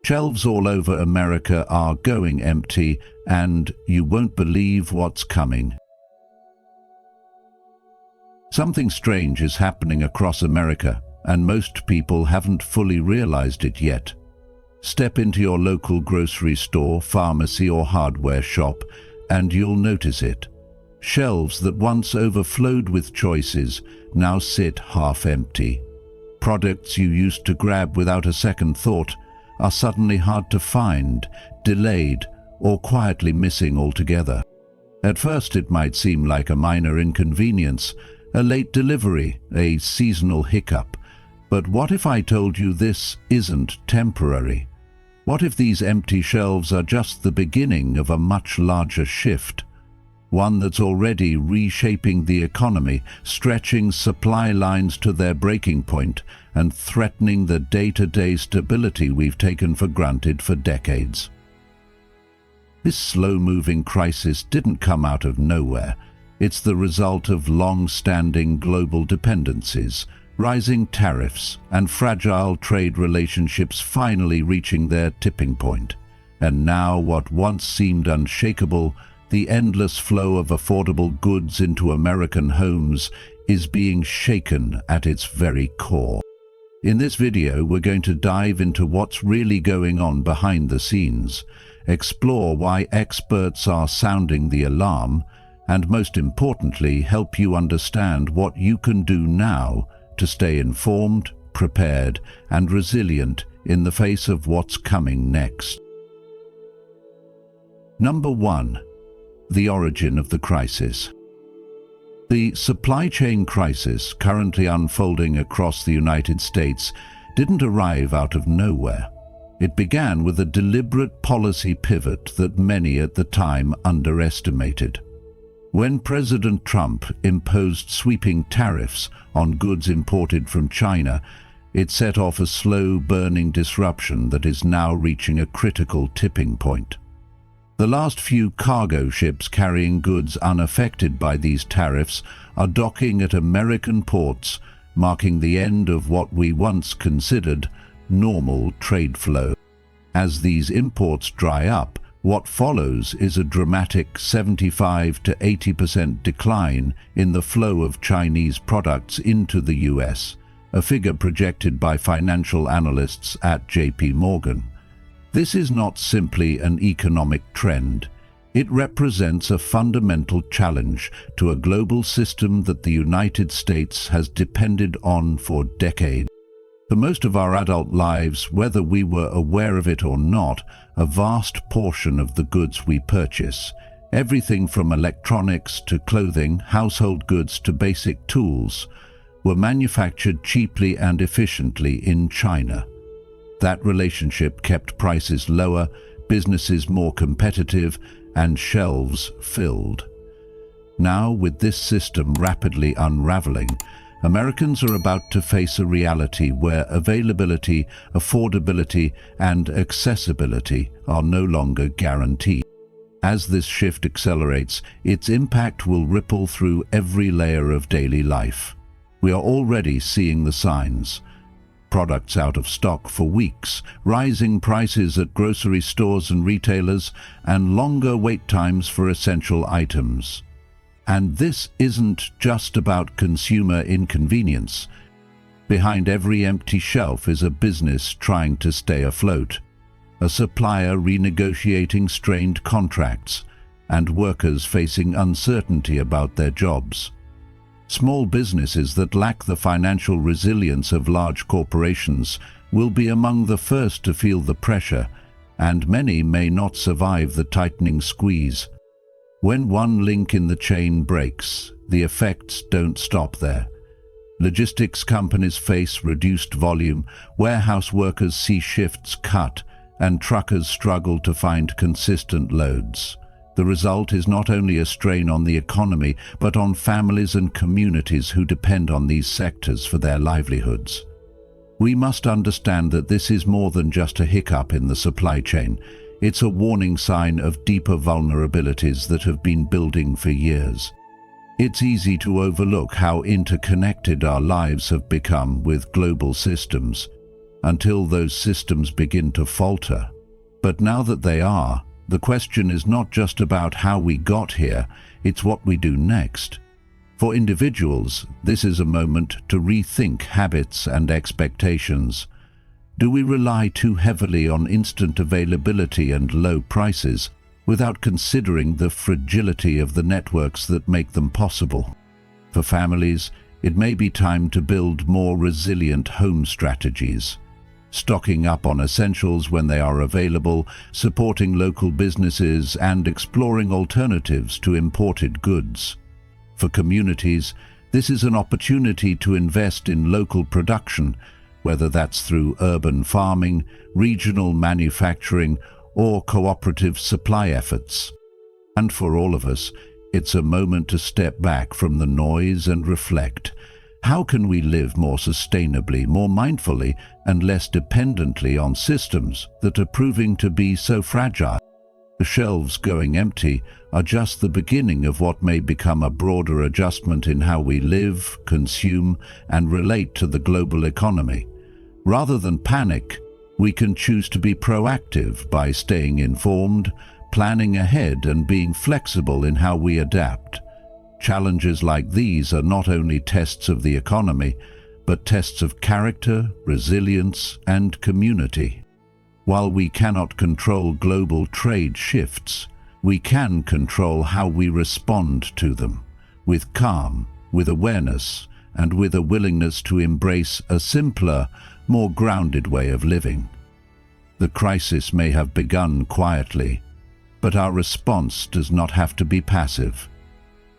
Shelves all over America are going empty, and you won't believe what's coming. Something strange is happening across America, and most people haven't fully realized it yet. Step into your local grocery store, pharmacy, or hardware shop, and you'll notice it. Shelves that once overflowed with choices now sit half empty. Products you used to grab without a second thought are suddenly hard to find, delayed, or quietly missing altogether. At first it might seem like a minor inconvenience, a late delivery, a seasonal hiccup. But what if I told you this isn't temporary? What if these empty shelves are just the beginning of a much larger shift? One that's already reshaping the economy, stretching supply lines to their breaking point, and threatening the day-to-day stability we've taken for granted for decades. This slow-moving crisis didn't come out of nowhere. It's the result of long-standing global dependencies, rising tariffs, and fragile trade relationships finally reaching their tipping point. And now what once seemed unshakable, the endless flow of affordable goods into American homes, is being shaken at its very core. In this video, we're going to dive into what's really going on behind the scenes, explore why experts are sounding the alarm, and most importantly, help you understand what you can do now to stay informed, prepared, and resilient in the face of what's coming next. Number 1. The origin of the crisis. The supply chain crisis currently unfolding across the United States didn't arrive out of nowhere. It began with a deliberate policy pivot that many at the time underestimated. When President Trump imposed sweeping tariffs on goods imported from China, it set off a slow-burning disruption that is now reaching a critical tipping point. The last few cargo ships carrying goods unaffected by these tariffs are docking at American ports, marking the end of what we once considered normal trade flow. As these imports dry up, what follows is a dramatic 75 to 80% decline in the flow of Chinese products into the US, a figure projected by financial analysts at JP Morgan. This is not simply an economic trend. It represents a fundamental challenge to a global system that the United States has depended on for decades. For most of our adult lives, whether we were aware of it or not, a vast portion of the goods we purchase, everything from electronics to clothing, household goods to basic tools, were manufactured cheaply and efficiently in China. That relationship kept prices lower, businesses more competitive, and shelves filled. Now, with this system rapidly unraveling, Americans are about to face a reality where availability, affordability, and accessibility are no longer guaranteed. As this shift accelerates, its impact will ripple through every layer of daily life. We are already seeing the signs. Products out of stock for weeks, rising prices at grocery stores and retailers, and longer wait times for essential items. And this isn't just about consumer inconvenience. Behind every empty shelf is a business trying to stay afloat, a supplier renegotiating strained contracts, and workers facing uncertainty about their jobs. Small businesses that lack the financial resilience of large corporations will be among the first to feel the pressure, and many may not survive the tightening squeeze. When one link in the chain breaks, the effects don't stop there. Logistics companies face reduced volume, warehouse workers see shifts cut, and truckers struggle to find consistent loads. The result is not only a strain on the economy, but on families and communities who depend on these sectors for their livelihoods. We must understand that this is more than just a hiccup in the supply chain. It's a warning sign of deeper vulnerabilities that have been building for years. It's easy to overlook how interconnected our lives have become with global systems. until those systems begin to falter. But now that they are, the question is not just about how we got here, it's what we do next. For individuals, this is a moment to rethink habits and expectations. Do we rely too heavily on instant availability and low prices without considering the fragility of the networks that make them possible? For families, it may be time to build more resilient home strategies, stocking up on essentials when they are available, supporting local businesses, and exploring alternatives to imported goods. For communities, this is an opportunity to invest in local production, whether that's through urban farming, regional manufacturing, or cooperative supply efforts. And for all of us, it's a moment to step back from the noise and reflect. How can we live more sustainably, more mindfully, and less dependently on systems that are proving to be so fragile? The shelves going empty are just the beginning of what may become a broader adjustment in how we live, consume, and relate to the global economy. Rather than panic, we can choose to be proactive by staying informed, planning ahead, and being flexible in how we adapt. Challenges like these are not only tests of the economy, but tests of character, resilience, and community. While we cannot control global trade shifts, we can control how we respond to them, with calm, with awareness, and with a willingness to embrace a simpler, more grounded way of living. The crisis may have begun quietly, but our response does not have to be passive.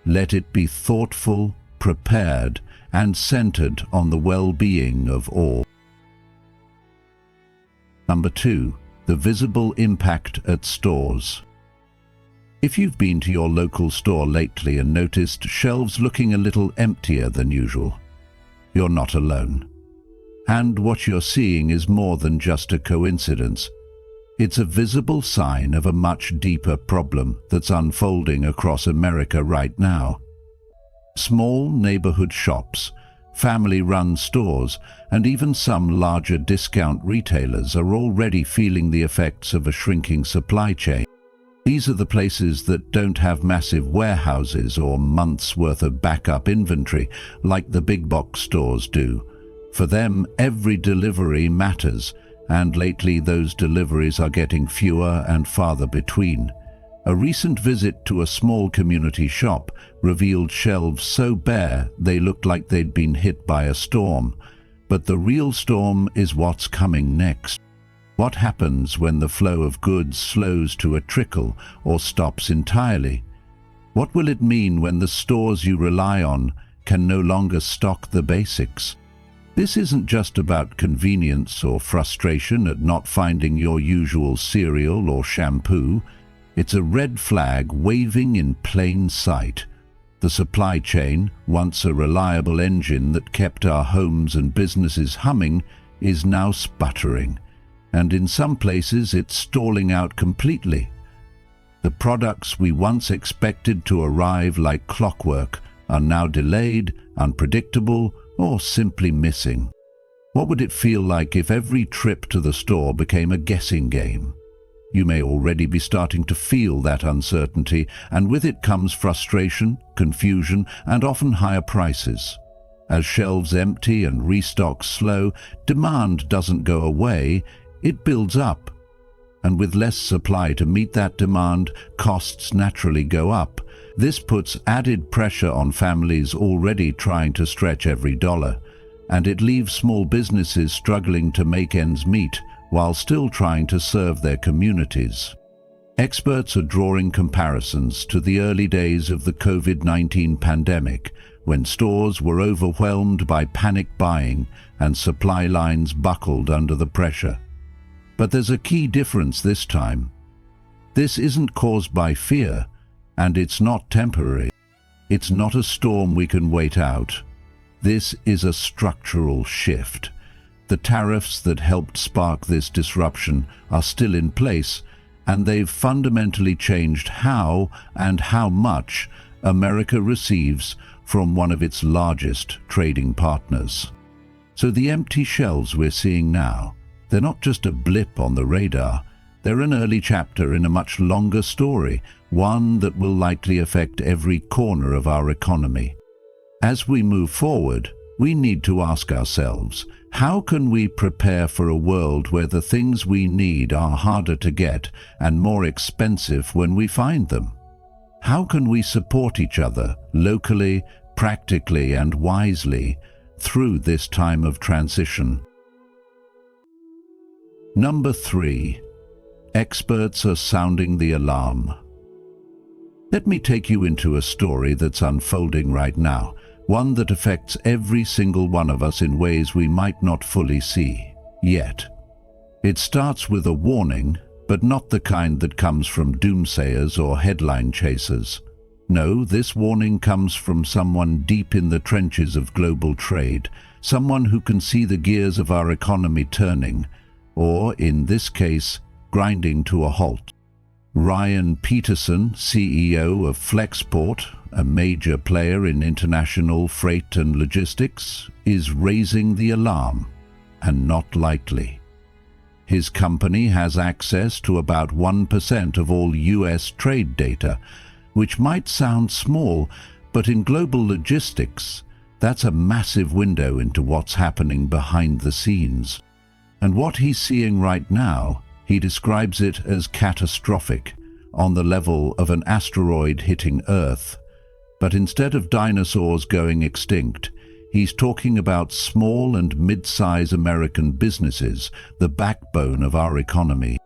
Let it be thoughtful, prepared, and centered on the well-being of all. Number 2, the visible impact at stores. If you've been to your local store lately and noticed shelves looking a little emptier than usual, you're not alone. And what you're seeing is more than just a coincidence. It's a visible sign of a much deeper problem that's unfolding across America right now. Small neighborhood shops, family-run stores, and even some larger discount retailers are already feeling the effects of a shrinking supply chain. These are the places that don't have massive warehouses or months' worth of backup inventory like the big box stores do. For them, every delivery matters, and lately those deliveries are getting fewer and farther between. A recent visit to a small community shop revealed shelves so bare they looked like they'd been hit by a storm. But the real storm is what's coming next. What happens when the flow of goods slows to a trickle or stops entirely? What will it mean when the stores you rely on can no longer stock the basics? This isn't just about convenience or frustration at not finding your usual cereal or shampoo. It's a red flag waving in plain sight. The supply chain, once a reliable engine that kept our homes and businesses humming, is now sputtering. And in some places it's stalling out completely. The products we once expected to arrive like clockwork are now delayed, unpredictable, or simply missing. What would it feel like if every trip to the store became a guessing game? You may already be starting to feel that uncertainty, and with it comes frustration, confusion, and often higher prices. As shelves empty and restocks slow, demand doesn't go away, it builds up. And with less supply to meet that demand, costs naturally go up. This puts added pressure on families already trying to stretch every dollar, and it leaves small businesses struggling to make ends meet while still trying to serve their communities. Experts are drawing comparisons to the early days of the COVID-19 pandemic, when stores were overwhelmed by panic buying and supply lines buckled under the pressure. But there's a key difference this time. This isn't caused by fear, and it's not temporary. It's not a storm we can wait out. This is a structural shift. The tariffs that helped spark this disruption are still in place, and they've fundamentally changed how and how much America receives from one of its largest trading partners. So the empty shelves we're seeing now, they're not just a blip on the radar, they're an early chapter in a much longer story, one that will likely affect every corner of our economy. As we move forward, we need to ask ourselves, how can we prepare for a world where the things we need are harder to get and more expensive when we find them? How can we support each other locally, practically, and wisely through this time of transition? Number 3. Experts are sounding the alarm. Let me take you into a story that's unfolding right now, one that affects every single one of us in ways we might not fully see yet. It starts with a warning, but not the kind that comes from doomsayers or headline chasers. No, this warning comes from someone deep in the trenches of global trade, someone who can see the gears of our economy turning, or, in this case, grinding to a halt. Ryan Peterson, CEO of Flexport, a major player in international freight and logistics, is raising the alarm, and not lightly. His company has access to about 1% of all US trade data, which might sound small, but in global logistics, that's a massive window into what's happening behind the scenes. And what he's seeing right now, he describes it as catastrophic, on the level of an asteroid hitting Earth. But instead of dinosaurs going extinct, he's talking about small and mid-size American businesses, the backbone of our economy.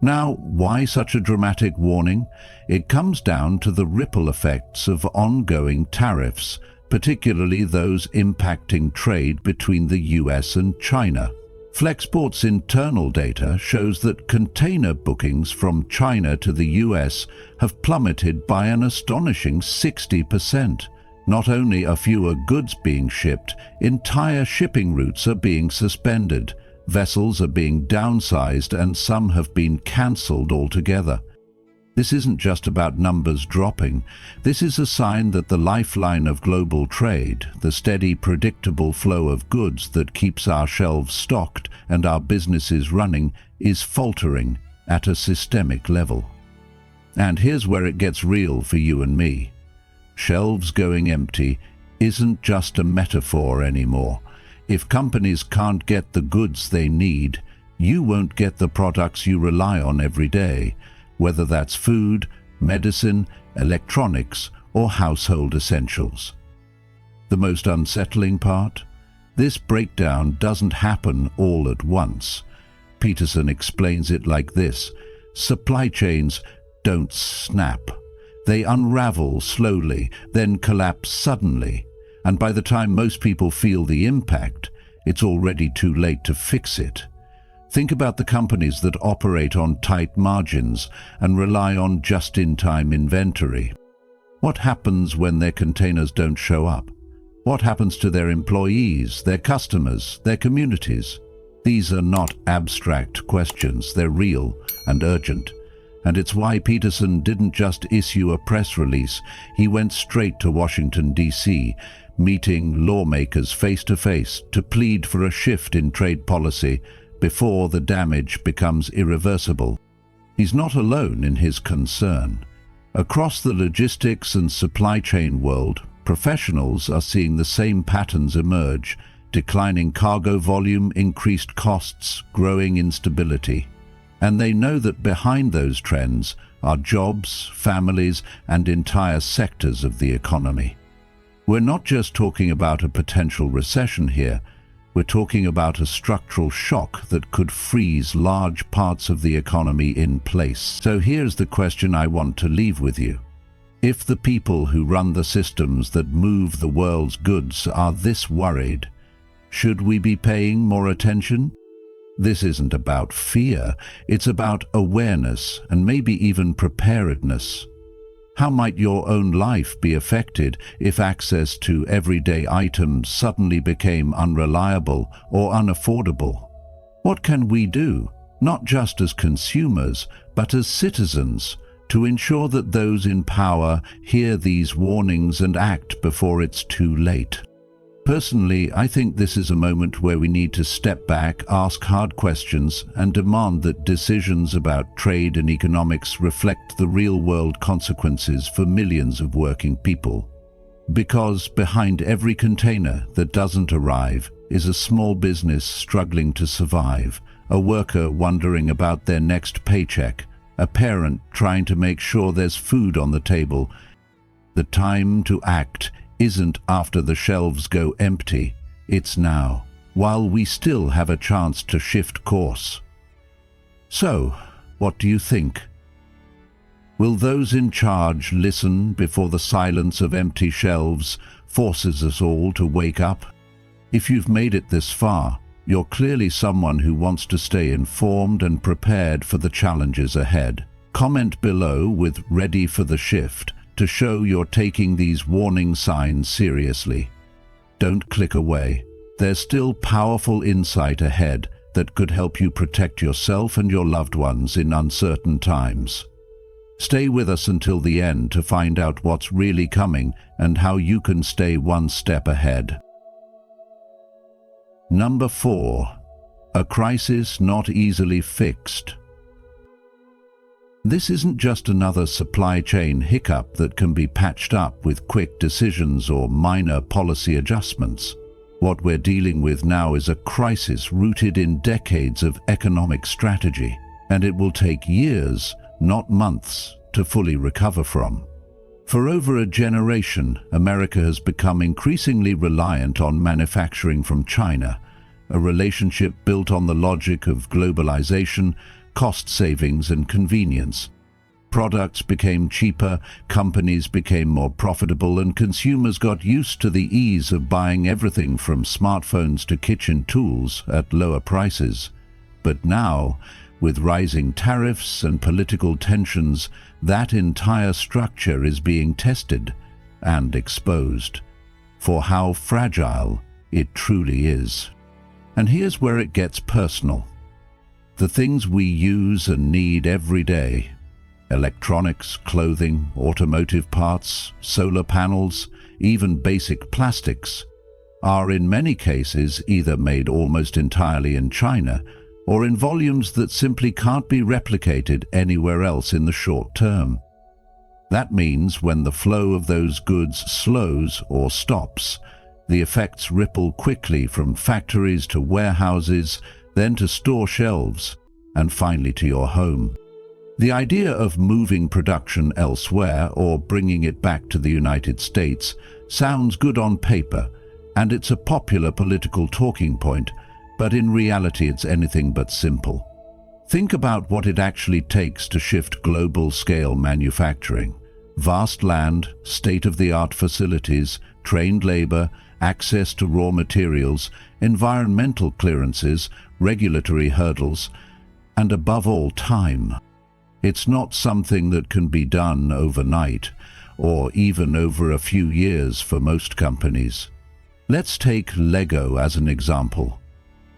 Now, why such a dramatic warning? It comes down to the ripple effects of ongoing tariffs, particularly those impacting trade between the US and China. Flexport's internal data shows that container bookings from China to the US have plummeted by an astonishing 60%. Not only are fewer goods being shipped, entire shipping routes are being suspended, vessels are being downsized, and some have been cancelled altogether. This isn't just about numbers dropping. This is a sign that the lifeline of global trade, the steady, predictable flow of goods that keeps our shelves stocked and our businesses running, is faltering at a systemic level. And here's where it gets real for you and me. Shelves going empty isn't just a metaphor anymore. If companies can't get the goods they need, you won't get the products you rely on every day, whether that's food, medicine, electronics, or household essentials. The most unsettling part? This breakdown doesn't happen all at once. Peterson explains it like this: supply chains don't snap. They unravel slowly, then collapse suddenly, and by the time most people feel the impact, it's already too late to fix it. Think about the companies that operate on tight margins and rely on just-in-time inventory. What happens when their containers don't show up? What happens to their employees, their customers, their communities? These are not abstract questions, they're real and urgent. And it's why Peterson didn't just issue a press release. He went straight to Washington, D.C., meeting lawmakers face-to-face to plead for a shift in trade policy before the damage becomes irreversible. He's not alone in his concern. Across the logistics and supply chain world, professionals are seeing the same patterns emerge: declining cargo volume, increased costs, growing instability. And they know that behind those trends are jobs, families, and entire sectors of the economy. We're not just talking about a potential recession here. We're talking about a structural shock that could freeze large parts of the economy in place. So here's the question I want to leave with you. If the people who run the systems that move the world's goods are this worried, should we be paying more attention? This isn't about fear, it's about awareness and maybe even preparedness. How might your own life be affected if access to everyday items suddenly became unreliable or unaffordable? What can we do, not just as consumers, but as citizens, to ensure that those in power hear these warnings and act before it's too late? Personally, I think this is a moment where we need to step back, ask hard questions, and demand that decisions about trade and economics reflect the real-world consequences for millions of working people. Because behind every container that doesn't arrive is a small business struggling to survive, a worker wondering about their next paycheck, a parent trying to make sure there's food on the table. The time to act isn't after the shelves go empty, it's now, while we still have a chance to shift course. So, what do you think? Will those in charge listen before the silence of empty shelves forces us all to wake up? If you've made it this far, you're clearly someone who wants to stay informed and prepared for the challenges ahead. Comment below with "Ready for the shift" to show you're taking these warning signs seriously. Don't click away. There's still powerful insight ahead that could help you protect yourself and your loved ones in uncertain times. Stay with us until the end to find out what's really coming and how you can stay one step ahead. Number 4. A crisis not easily fixed. This isn't just another supply chain hiccup that can be patched up with quick decisions or minor policy adjustments. What we're dealing with now is a crisis rooted in decades of economic strategy, and it will take years, not months, to fully recover from. For over a generation, America has become increasingly reliant on manufacturing from China, a relationship built on the logic of globalization, cost savings, and convenience. Products became cheaper, companies became more profitable, and consumers got used to the ease of buying everything from smartphones to kitchen tools at lower prices. But now, with rising tariffs and political tensions, that entire structure is being tested and exposed for how fragile it truly is. And here's where it gets personal. The things we use and need every day, electronics, clothing, automotive parts, solar panels, even basic plastics, are in many cases either made almost entirely in China or in volumes that simply can't be replicated anywhere else in the short term. That means when the flow of those goods slows or stops, the effects ripple quickly from factories to warehouses, then to store shelves, and finally to your home. The idea of moving production elsewhere or bringing it back to the United States sounds good on paper, and it's a popular political talking point, but in reality it's anything but simple. Think about what it actually takes to shift global-scale manufacturing. Vast land, state-of-the-art facilities, trained labor, access to raw materials, environmental clearances, regulatory hurdles, and above all, time. It's not something that can be done overnight, or even over a few years for most companies. Let's take Lego as an example.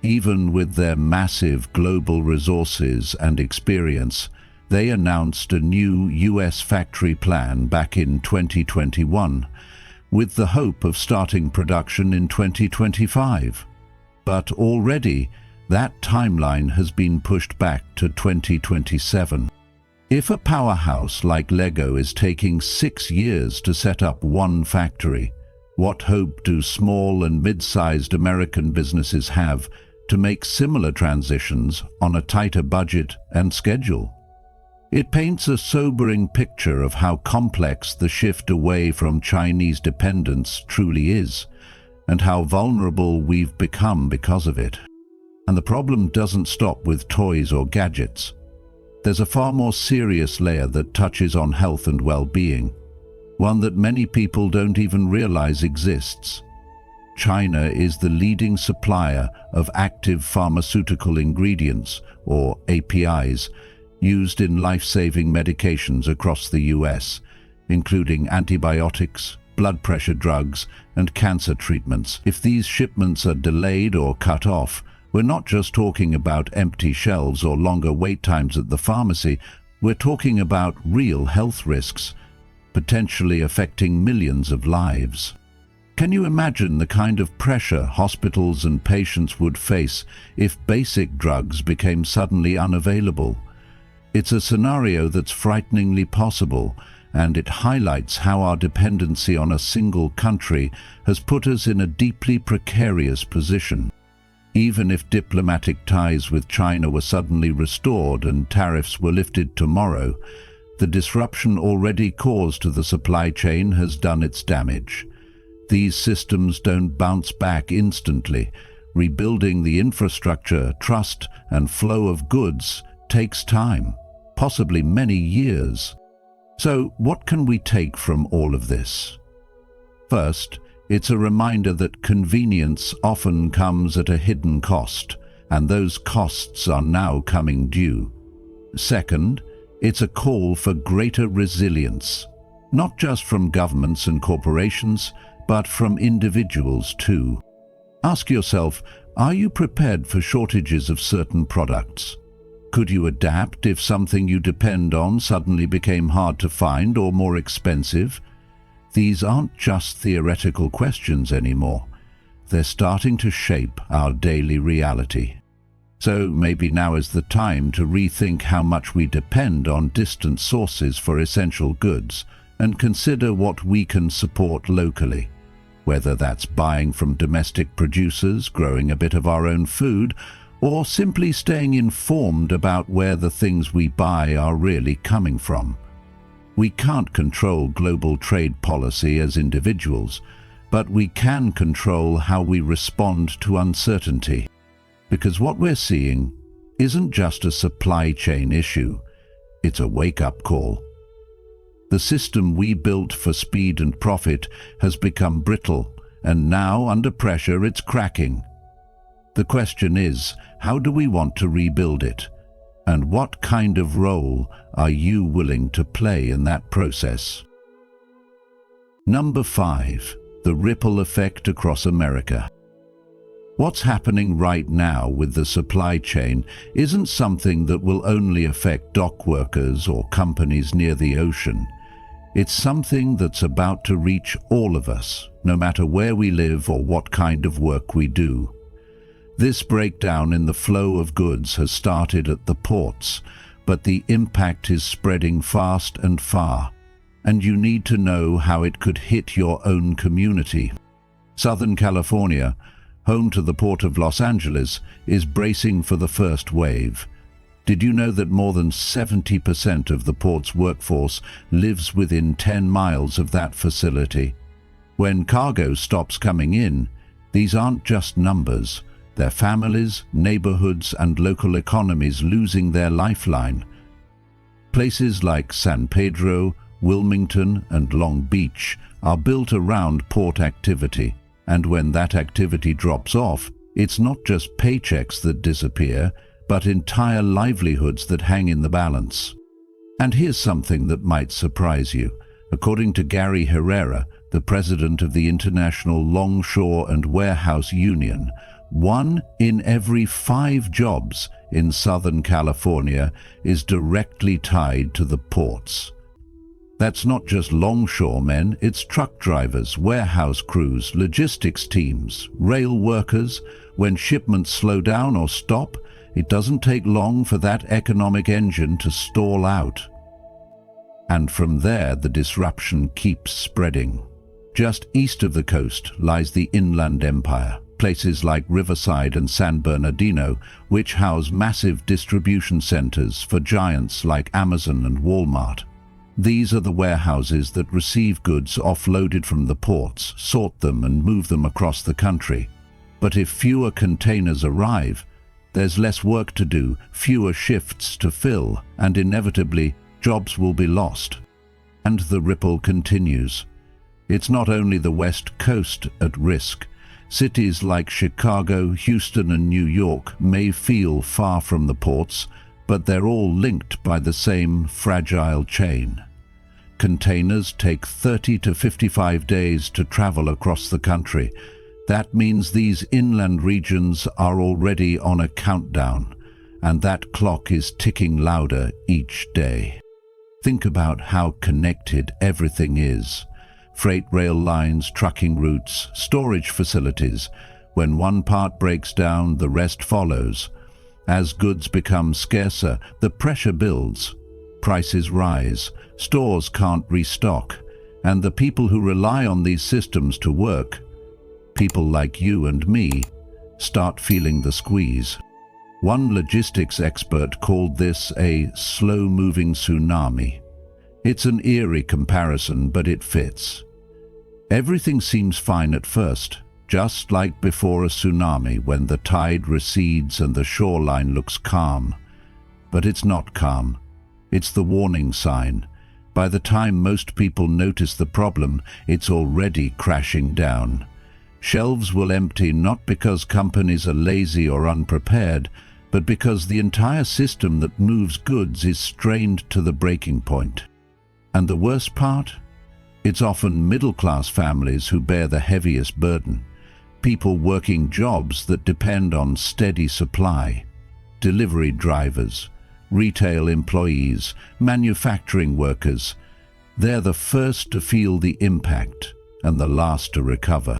Even with their massive global resources and experience, they announced a new US factory plan back in 2021, with the hope of starting production in 2025. But already, that timeline has been pushed back to 2027. If a powerhouse like Lego is taking 6 years to set up one factory, what hope do small and mid-sized American businesses have to make similar transitions on a tighter budget and schedule? It paints a sobering picture of how complex the shift away from Chinese dependence truly is, and how vulnerable we've become because of it. And the problem doesn't stop with toys or gadgets. There's a far more serious layer that touches on health and well-being, one that many people don't even realize exists. China is the leading supplier of active pharmaceutical ingredients, or APIs, used in life-saving medications across the US, including antibiotics, blood pressure drugs, and cancer treatments. If these shipments are delayed or cut off, we're not just talking about empty shelves or longer wait times at the pharmacy, we're talking about real health risks, potentially affecting millions of lives. Can you imagine the kind of pressure hospitals and patients would face if basic drugs became suddenly unavailable? It's a scenario that's frighteningly possible, and it highlights how our dependency on a single country has put us in a deeply precarious position. Even if diplomatic ties with China were suddenly restored and tariffs were lifted tomorrow, the disruption already caused to the supply chain has done its damage. These systems don't bounce back instantly. Rebuilding the infrastructure, trust, and flow of goods takes time, possibly many years. So, what can we take from all of this? First, it's a reminder that convenience often comes at a hidden cost, and those costs are now coming due. Second, it's a call for greater resilience, not just from governments and corporations, but from individuals too. Ask yourself, are you prepared for shortages of certain products? Could you adapt if something you depend on suddenly became hard to find or more expensive? These aren't just theoretical questions anymore. They're starting to shape our daily reality. So maybe now is the time to rethink how much we depend on distant sources for essential goods and consider what we can support locally. Whether that's buying from domestic producers, growing a bit of our own food, or simply staying informed about where the things we buy are really coming from. We can't control global trade policy as individuals, but we can control how we respond to uncertainty. Because what we're seeing isn't just a supply chain issue, it's a wake-up call. The system we built for speed and profit has become brittle, and now, under pressure, it's cracking. The question is, how do we want to rebuild it? And what kind of role are you willing to play in that process? Number 5. The ripple effect across America. What's happening right now with the supply chain isn't something that will only affect dock workers or companies near the ocean. It's something that's about to reach all of us, no matter where we live or what kind of work we do. This breakdown in the flow of goods has started at the ports, but the impact is spreading fast and far, and you need to know how it could hit your own community. Southern California, home to the Port of Los Angeles, is bracing for the first wave. Did you know that more than 70% of the port's workforce lives within 10 miles of that facility? When cargo stops coming in, these aren't just numbers. They're families, neighborhoods, and local economies losing their lifeline. Places like San Pedro, Wilmington, and Long Beach are built around port activity, and when that activity drops off, it's not just paychecks that disappear, but entire livelihoods that hang in the balance. And here's something that might surprise you. According to Gary Herrera, the president of the International Longshore and Warehouse Union, 1 in every 5 jobs in Southern California is directly tied to the ports. That's not just longshoremen, it's truck drivers, warehouse crews, logistics teams, rail workers. When shipments slow down or stop, it doesn't take long for that economic engine to stall out. And from there, the disruption keeps spreading. Just east of the coast lies the Inland Empire, places like Riverside and San Bernardino, which house massive distribution centers for giants like Amazon and Walmart. These are the warehouses that receive goods offloaded from the ports, sort them, and move them across the country. But if fewer containers arrive, there's less work to do, fewer shifts to fill, and inevitably, jobs will be lost. And the ripple continues. It's not only the West Coast at risk. Cities like Chicago, Houston, and New York may feel far from the ports, but they're all linked by the same fragile chain. Containers take 30 to 55 days to travel across the country. That means these inland regions are already on a countdown, and that clock is ticking louder each day. Think about how connected everything is. freight rail lines, trucking routes, storage facilities. When one part breaks down, the rest follows. As goods become scarcer, the pressure builds. Prices rise, stores can't restock, and the people who rely on these systems to work, people like you and me, start feeling the squeeze. One logistics expert called this a slow-moving tsunami. It's an eerie comparison, but it fits. Everything seems fine at first, just like before a tsunami when the tide recedes and the shoreline looks calm. But it's not calm. It's the warning sign. By the time most people notice the problem, it's already crashing down. Shelves will empty not because companies are lazy or unprepared, but because the entire system that moves goods is strained to the breaking point. And the worst part? It's often middle-class families who bear the heaviest burden. People working jobs that depend on steady supply. Delivery drivers, retail employees, manufacturing workers. They're the first to feel the impact and the last to recover.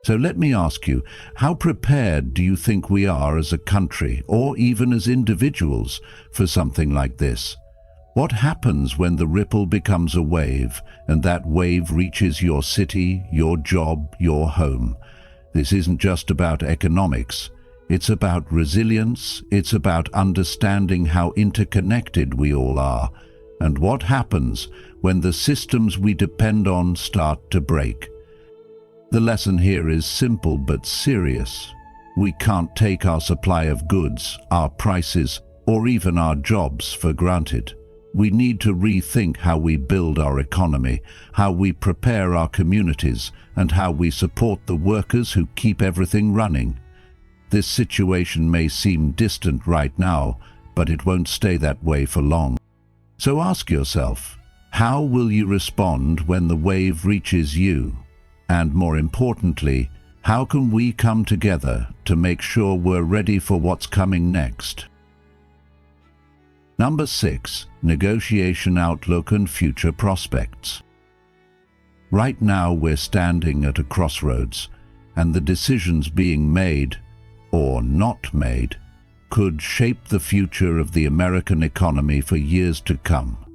So let me ask you, how prepared do you think we are as a country, or even as individuals, for something like this? What happens when the ripple becomes a wave, and that wave reaches your city, your job, your home? This isn't just about economics. It's about resilience. It's about understanding how interconnected we all are, and what happens when the systems we depend on start to break. The lesson here is simple but serious. We can't take our supply of goods, our prices, or even our jobs for granted. We need to rethink how we build our economy, how we prepare our communities, and how we support the workers who keep everything running. This situation may seem distant right now, but it won't stay that way for long. So ask yourself, how will you respond when the wave reaches you? And more importantly, how can we come together to make sure we're ready for what's coming next? Number 6. Negotiation outlook and future prospects. Right now we're standing at a crossroads, and the decisions being made, or not made, could shape the future of the American economy for years to come.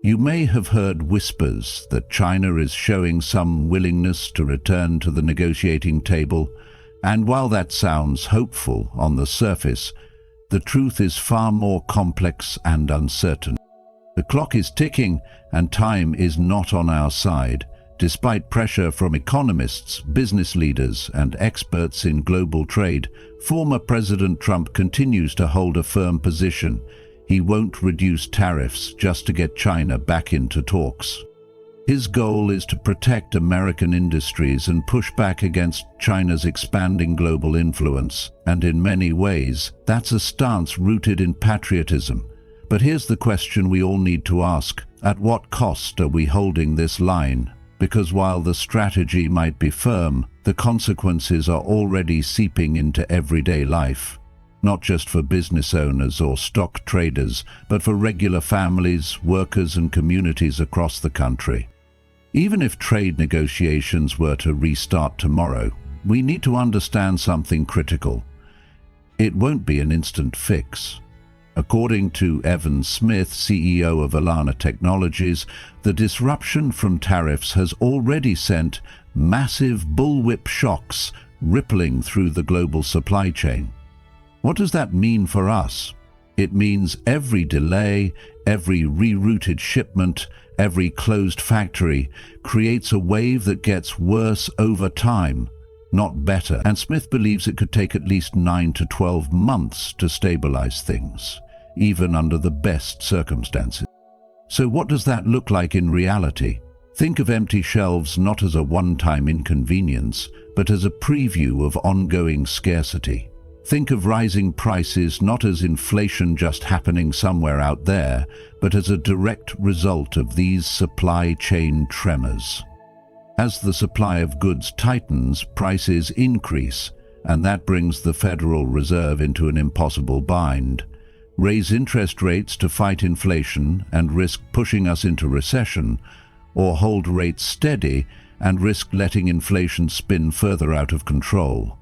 You may have heard whispers that China is showing some willingness to return to the negotiating table, and while that sounds hopeful on the surface, the truth is far more complex and uncertain. The clock is ticking, and time is not on our side. Despite pressure from economists, business leaders, and experts in global trade, former President Trump continues to hold a firm position. He won't reduce tariffs just to get China back into talks. His goal is to protect American industries and push back against China's expanding global influence, and in many ways, that's a stance rooted in patriotism. But here's the question we all need to ask: at what cost are we holding this line? Because while the strategy might be firm, the consequences are already seeping into everyday life. Not just for business owners or stock traders, but for regular families, workers, and communities across the country. Even if trade negotiations were to restart tomorrow, we need to understand something critical. It won't be an instant fix. According to Evan Smith, CEO of Alana Technologies, the disruption from tariffs has already sent massive bullwhip shocks rippling through the global supply chain. What does that mean for us? It means every delay, every rerouted shipment, every closed factory creates a wave that gets worse over time, not better. And Smith believes it could take at least 9 to 12 months to stabilize things, even under the best circumstances. So what does that look like in reality? Think of empty shelves not as a one-time inconvenience, but as a preview of ongoing scarcity. Think of rising prices not as inflation just happening somewhere out there, but as a direct result of these supply chain tremors. As the supply of goods tightens, prices increase, and that brings the Federal Reserve into an impossible bind. Raise interest rates to fight inflation and risk pushing us into recession, or hold rates steady and risk letting inflation spin further out of control.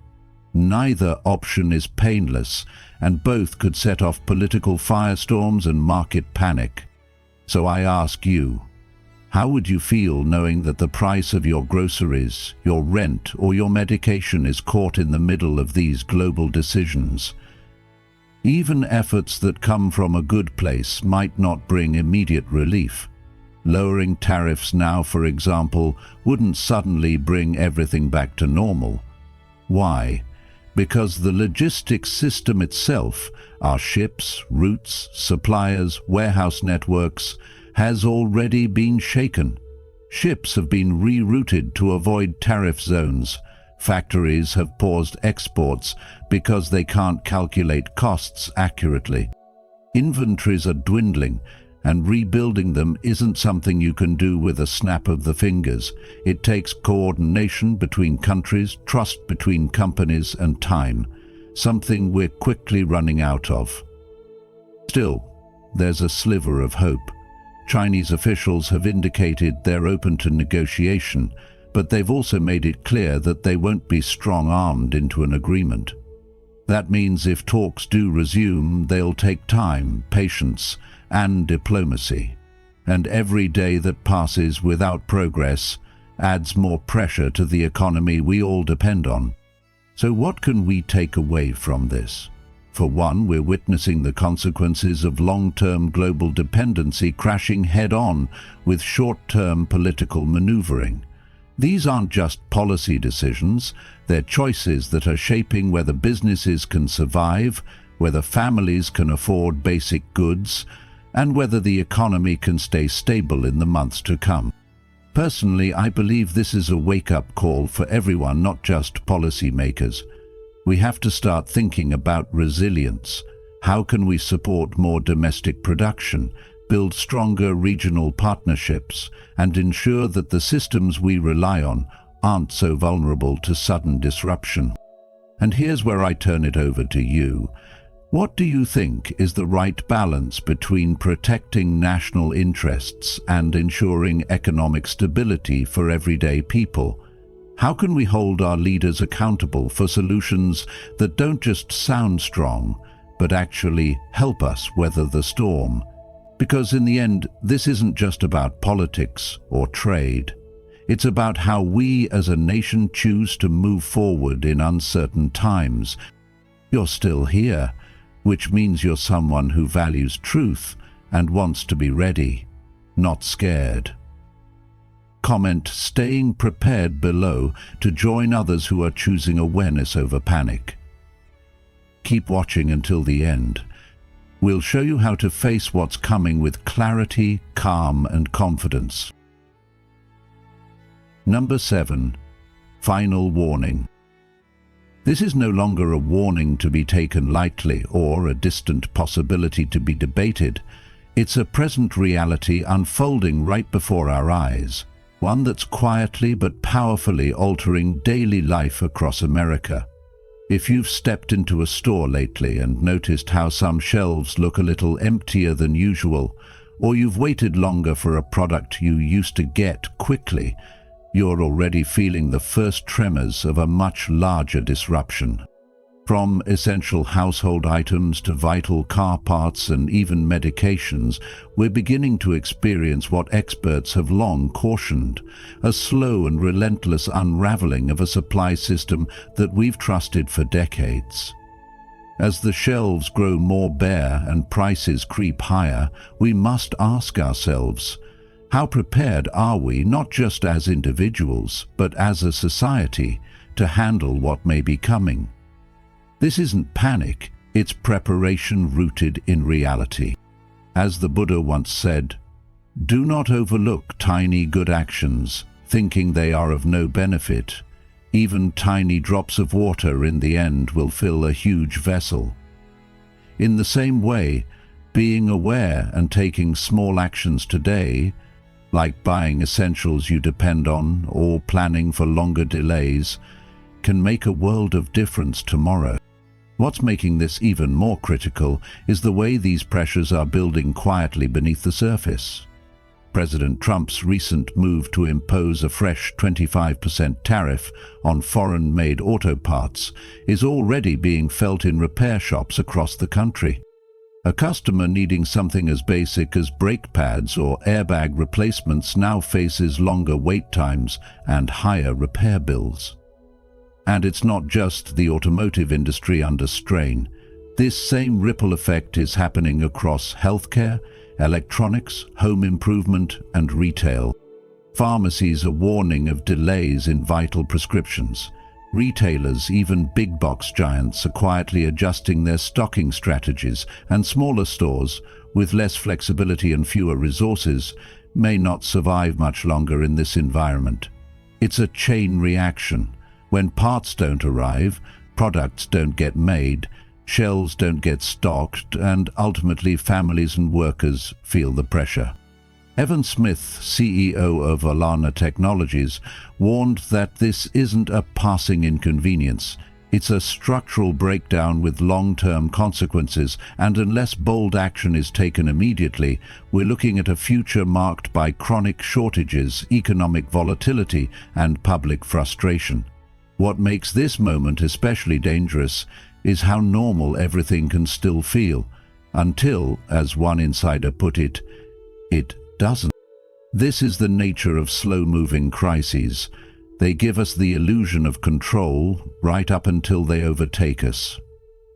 Neither option is painless, and both could set off political firestorms and market panic. So I ask you, how would you feel knowing that the price of your groceries, your rent, or your medication is caught in the middle of these global decisions? Even efforts that come from a good place might not bring immediate relief. Lowering tariffs now, for example, wouldn't suddenly bring everything back to normal. Why? Because the logistics system itself, our ships, routes, suppliers, warehouse networks, has already been shaken. Ships have been rerouted to avoid tariff zones. Factories have paused exports because they can't calculate costs accurately. Inventories are dwindling, and rebuilding them isn't something you can do with a snap of the fingers. It takes coordination between countries, trust between companies, and time, something we're quickly running out of. Still, there's a sliver of hope. Chinese officials have indicated they're open to negotiation, but they've also made it clear that they won't be strong-armed into an agreement. That means if talks do resume, they'll take time, patience, and diplomacy. And every day that passes without progress adds more pressure to the economy we all depend on. So what can we take away from this? For one, we're witnessing the consequences of long-term global dependency crashing head-on with short-term political maneuvering. These aren't just policy decisions, they're choices that are shaping whether businesses can survive, whether families can afford basic goods, and whether the economy can stay stable in the months to come. Personally, I believe this is a wake-up call for everyone, not just policymakers. We have to start thinking about resilience. How can we support more domestic production, build stronger regional partnerships, and ensure that the systems we rely on aren't so vulnerable to sudden disruption? And here's where I turn it over to you. What do you think is the right balance between protecting national interests and ensuring economic stability for everyday people? How can we hold our leaders accountable for solutions that don't just sound strong, but actually help us weather the storm? Because in the end, this isn't just about politics or trade. It's about how we as a nation choose to move forward in uncertain times. You're still here, which means you're someone who values truth and wants to be ready, not scared. Comment "staying prepared" below to join others who are choosing awareness over panic. Keep watching until the end. We'll show you how to face what's coming with clarity, calm, and confidence. Number 7. Final warning. This is no longer a warning to be taken lightly or a distant possibility to be debated. It's a present reality unfolding right before our eyes, one that's quietly but powerfully altering daily life across America. If you've stepped into a store lately and noticed how some shelves look a little emptier than usual, or you've waited longer for a product you used to get quickly, you're already feeling the first tremors of a much larger disruption. From essential household items to vital car parts and even medications, we're beginning to experience what experts have long cautioned, a slow and relentless unraveling of a supply system that we've trusted for decades. As the shelves grow more bare and prices creep higher, we must ask ourselves, how prepared are we, not just as individuals, but as a society, to handle what may be coming? This isn't panic, it's preparation rooted in reality. As the Buddha once said, "Do not overlook tiny good actions, thinking they are of no benefit. Even tiny drops of water in the end will fill a huge vessel." In the same way, being aware and taking small actions today, like buying essentials you depend on or planning for longer delays, can make a world of difference tomorrow. What's making this even more critical is the way these pressures are building quietly beneath the surface. President Trump's recent move to impose a fresh 25% tariff on foreign-made auto parts is already being felt in repair shops across the country. A customer needing something as basic as brake pads or airbag replacements now faces longer wait times and higher repair bills. And it's not just the automotive industry under strain. This same ripple effect is happening across healthcare, electronics, home improvement, and retail. Pharmacies are warning of delays in vital prescriptions. Retailers, even big box giants, are quietly adjusting their stocking strategies, and smaller stores, with less flexibility and fewer resources, may not survive much longer in this environment. It's a chain reaction. When parts don't arrive, products don't get made, shelves don't get stocked, and ultimately families and workers feel the pressure. Evan Smith, CEO of Alana Technologies, warned that this isn't a passing inconvenience. It's a structural breakdown with long-term consequences, and unless bold action is taken immediately, we're looking at a future marked by chronic shortages, economic volatility, and public frustration. What makes this moment especially dangerous is how normal everything can still feel, until, as one insider put it, it doesn't. This is the nature of slow-moving crises. They give us the illusion of control right up until they overtake us.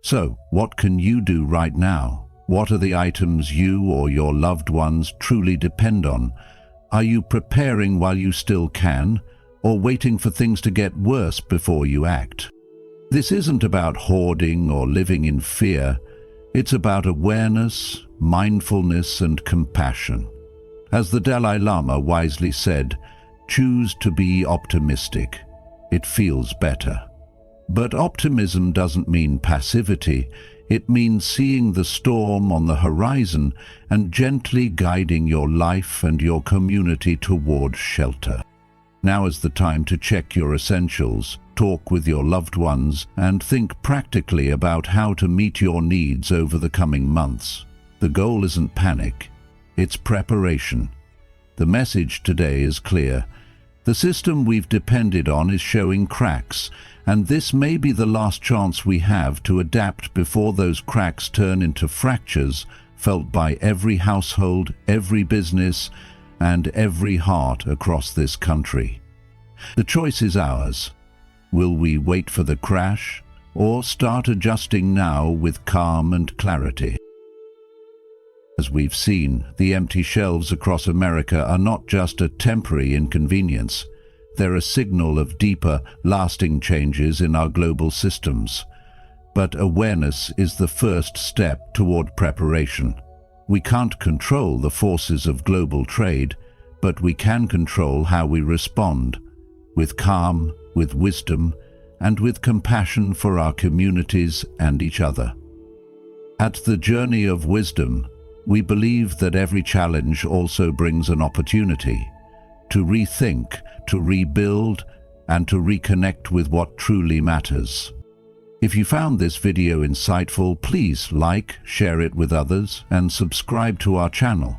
So, what can you do right now? What are the items you or your loved ones truly depend on? Are you preparing while you still can, or waiting for things to get worse before you act? This isn't about hoarding or living in fear. It's about awareness, mindfulness, and compassion. As the Dalai Lama wisely said, choose to be optimistic. It feels better. But optimism doesn't mean passivity. It means seeing the storm on the horizon and gently guiding your life and your community towards shelter. Now is the time to check your essentials, talk with your loved ones, and think practically about how to meet your needs over the coming months. The goal isn't panic, it's preparation. The message today is clear. The system we've depended on is showing cracks, and this may be the last chance we have to adapt before those cracks turn into fractures felt by every household, every business, and every heart across this country. The choice is ours. Will we wait for the crash, or start adjusting now with calm and clarity? As we've seen, the empty shelves across America are not just a temporary inconvenience. They're a signal of deeper, lasting changes in our global systems. But awareness is the first step toward preparation. We can't control the forces of global trade, but we can control how we respond, with calm, with wisdom, and with compassion for our communities and each other. At the journey of wisdom, we believe that every challenge also brings an opportunity to rethink, to rebuild, and to reconnect with what truly matters. If you found this video insightful, please like, share it with others, and subscribe to our channel.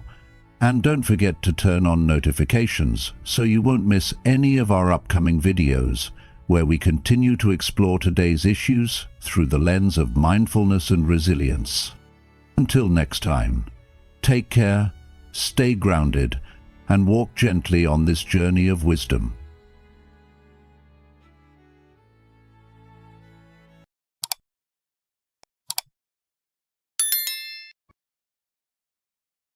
And don't forget to turn on notifications so you won't miss any of our upcoming videos, where we continue to explore today's issues through the lens of mindfulness and resilience. Until next time, take care, stay grounded, and walk gently on this journey of wisdom.